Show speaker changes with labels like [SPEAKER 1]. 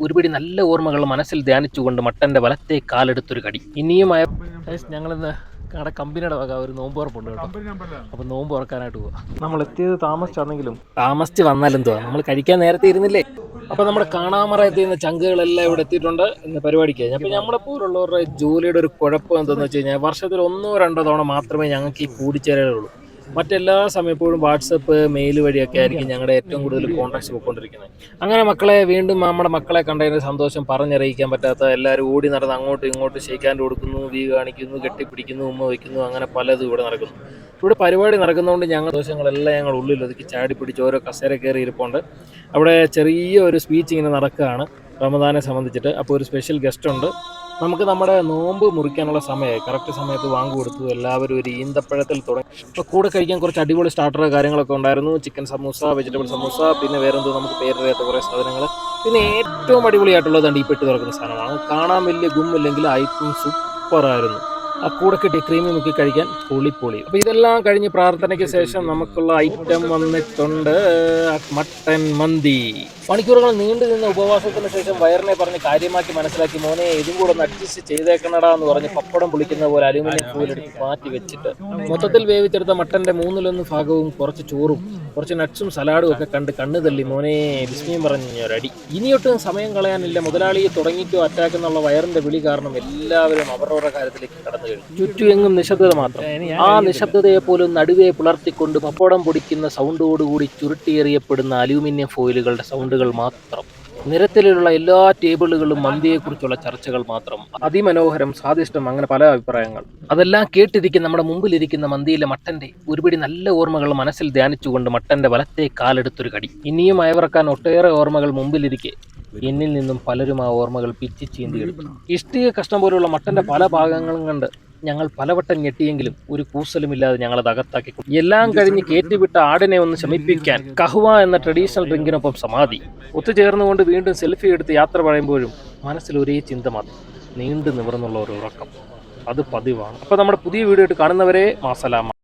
[SPEAKER 1] ഒരുപിടി നല്ല ഓർമ്മകൾ മനസ്സിൽ ധ്യാനിച്ചുകൊണ്ട് മട്ടൻ്റെ വലത്തെ കാലെടുത്തൊരു കടി. ഇനിയുമായ ഞങ്ങളിന്ന് ഞങ്ങളുടെ കമ്പനിയുടെ വക ഒരു നോമ്പ് ഉറപ്പുണ്ട് കേട്ടോ. അപ്പോൾ നോമ്പ് ഉറക്കാനായിട്ട് പോവാം. നമ്മൾ എത്തിയത് താമസിച്ച് വന്നാലെന്തോ നമ്മൾ കഴിക്കാൻ നേരത്തെ ഇരുന്നില്ലേ. അപ്പോൾ നമ്മുടെ കാണാമറയത്തിൽ നിന്ന് ചങ്കുകളെല്ലാം ഇവിടെ എത്തിയിട്ടുണ്ട് ഇന്ന് പരിപാടിക്ക്. അപ്പോൾ നമ്മുടെ പോലുള്ളവരുടെ ജോലിയുടെ ഒരു കുഴപ്പം എന്താണെന്ന് വെച്ച് കഴിഞ്ഞാൽ വർഷത്തിൽ 1-2 തവണ മാത്രമേ ഞങ്ങൾക്ക് ഈ കൂടിച്ചേരലുള്ളൂ. മറ്റെല്ലാ സമയപ്പോഴും വാട്സപ്പ് മെയിൽ വഴിയൊക്കെ ആയിരിക്കും ഞങ്ങളുടെ ഏറ്റവും കൂടുതൽ കോൺടാക്ട്സ് പോയിക്കൊണ്ടിരിക്കുന്നത്. അങ്ങനെ വീണ്ടും നമ്മുടെ മക്കളെ കണ്ടതിൻ്റെ സന്തോഷം പറഞ്ഞറിയിക്കാൻ പറ്റാത്ത എല്ലാവരും ഓടി നടന്ന് അങ്ങോട്ടും ഇങ്ങോട്ടും ഷെയ്ക്കാൻഡ് കൊടുക്കുന്നു, വീ കാണിക്കുന്നു, കെട്ടിപ്പിടിക്കുന്നു, ഉമ്മ വയ്ക്കുന്നു, അങ്ങനെ പലതും ഇവിടെ നടക്കുന്നു. ഇവിടെ പരിപാടി നടക്കുന്നതുകൊണ്ട് ഞങ്ങൾ ഉള്ളിൽ ഒതുക്കി ചാടി പിടിച്ച് ഓരോ കസേര കയറി ഇരിപ്പുണ്ട്. അവിടെ ചെറിയ ഒരു സ്പീച്ച് ഇങ്ങനെ നടക്കുകയാണ് റമദാനെ സംബന്ധിച്ചിട്ട്. അപ്പോൾ ഒരു സ്പെഷ്യൽ ഗസ്റ്റ് ഉണ്ട്. നമുക്ക് നമ്മുടെ നോമ്പ് മുറിക്കാനുള്ള സമയമായി. കറക്റ്റ് സമയത്ത് വാങ്ങി കൊടുത്തു. എല്ലാവരും ഒരു ഈന്തപ്പഴത്തിൽ തുടങ്ങി. അപ്പോൾ കൂടെ കഴിക്കാൻ കുറച്ച് അടിപൊളി സ്റ്റാർട്ടർ കാര്യങ്ങളൊക്കെ ഉണ്ടായിരുന്നു. ചിക്കൻ സമൂസ, വെജിറ്റബിൾ സമൂസ, പിന്നെ വേറെന്തോ നമുക്ക് പേരറിയാത്ത കുറേ സാധനങ്ങൾ. പിന്നെ ഏറ്റവും അടിപൊളിയായിട്ടുള്ളത് ഈ പെട്ടി തുറക്കുന്ന സാധനമാണ്. കാണാൻ വലിയ ഗുമ്മില്ലെങ്കിൽ ഐറ്റം സൂപ്പറായിരുന്നു. ആ കൂടെ കിട്ടിയ ക്രീമി മുക്കി കഴിക്കാൻ പൊളി. അപ്പോൾ ഇതെല്ലാം കഴിഞ്ഞ് പ്രാർത്ഥനയ്ക്ക് ശേഷം നമുക്കുള്ള ഐറ്റം വന്നിട്ടുണ്ട്. മട്ടൻ മന്തി. മണിക്കൂറുകൾ നീണ്ടു നിന്ന ഉപവാസത്തിന് ശേഷം വയറിനെ പറഞ്ഞ് കാര്യമാക്കി മനസ്സിലാക്കി, മോനെ ഇതും കൂടെ ഒന്ന് അഡ്ജസ്റ്റ് ചെയ്തേക്കണടാ എന്ന് പറഞ്ഞ് പപ്പടം പൊളിക്കുന്ന പോലെ അലൂമിനിയം ഫോയിലെടുത്ത് മാറ്റി വെച്ചിട്ട് മൊത്തത്തിൽ വേവിച്ചെടുത്ത മട്ടൻ്റെ 1/3 ഭാഗവും കുറച്ച് ചോറും കുറച്ച് നട്ട്സും സലാഡും ഒക്കെ കണ്ട് കണ്ണു തള്ളി മോനെ ബിസ്മിയും പറഞ്ഞ് ഒരടി. ഇനിയൊട്ടും സമയം കളയാനില്ല. മുതലാളിയെ തുടങ്ങിക്കോ അറ്റാക്ക് എന്നുള്ള വയറിന്റെ വിളി കാരണം എല്ലാവരും അവരവരുടെ കാര്യത്തിലേക്ക് കടന്നു കഴിഞ്ഞു. ചുറ്റുമെങ്ങും നിശബ്ദത മാത്രം. ആ നിശബ്ദതയെ പോലും നടുവേ പുലർത്തിക്കൊണ്ട് പപ്പടം പൊടിക്കുന്ന സൗണ്ടോടുകൂടി ചുരുട്ടിയെറിയപ്പെടുന്ന അലൂമിനിയം ഫോയിലുകളുടെ സൗണ്ടുകൾ മാത്രം. നിരത്തിലുള്ള എല്ലാ ടേബിളുകളും മന്തിയെക്കുറിച്ചുള്ള ചർച്ചകൾ മാത്രം. അതിമനോഹരം, സ്വാദിഷ്ടം, അങ്ങനെ പല അഭിപ്രായങ്ങൾ. അതെല്ലാം കേട്ടിരിക്കുന്ന നമ്മുടെ മുമ്പിലിരിക്കുന്ന മന്തിയിലെ മട്ടന്റെ ഒരുപിടി നല്ല ഓർമ്മകൾ മനസ്സിൽ ധ്യാനിച്ചുകൊണ്ട് മട്ടന്റെ വലത്തെ കാലെടുത്തൊരു കടി. ഇനിയും അയവിറക്കാൻ ഒട്ടേറെ ഓർമ്മകൾ മുമ്പിലിരിക്കെ എന്നിൽ നിന്നും പലരും ആ ഓർമ്മകൾ പിച്ചി ചീന്തിയെടുത്തു. ഇഷ്ടിക കഷ്ണം പോലുള്ള മട്ടന്റെ പല ഭാഗങ്ങളും കണ്ട് ഞങ്ങൾ പലവട്ടം ഞെട്ടിയെങ്കിലും ഒരു കൂസലുമില്ലാതെ ഞങ്ങളത് അകത്താക്കി. എല്ലാം കഴിഞ്ഞ് കയറ്റിവിട്ട ആടിനെ ഒന്ന് ശമിപ്പിക്കാൻ കഹ്വ എന്ന ട്രഡീഷണൽ ഡ്രിങ്കിനൊപ്പം സമാധി. ഒത്തുചേർന്നുകൊണ്ട് വീണ്ടും സെൽഫി എടുത്ത് യാത്ര പറയുമ്പോഴും മനസ്സിൽ ഒരേ ചിന്ത മാത്രം, നീണ്ടു നിവർന്നുള്ള ഒരു ഉറക്കം. അത് പതിവാണ്. അപ്പോൾ നമ്മുടെ പുതിയ വീഡിയോ ആയിട്ട് കാണുന്നവരെ മാസലാമ.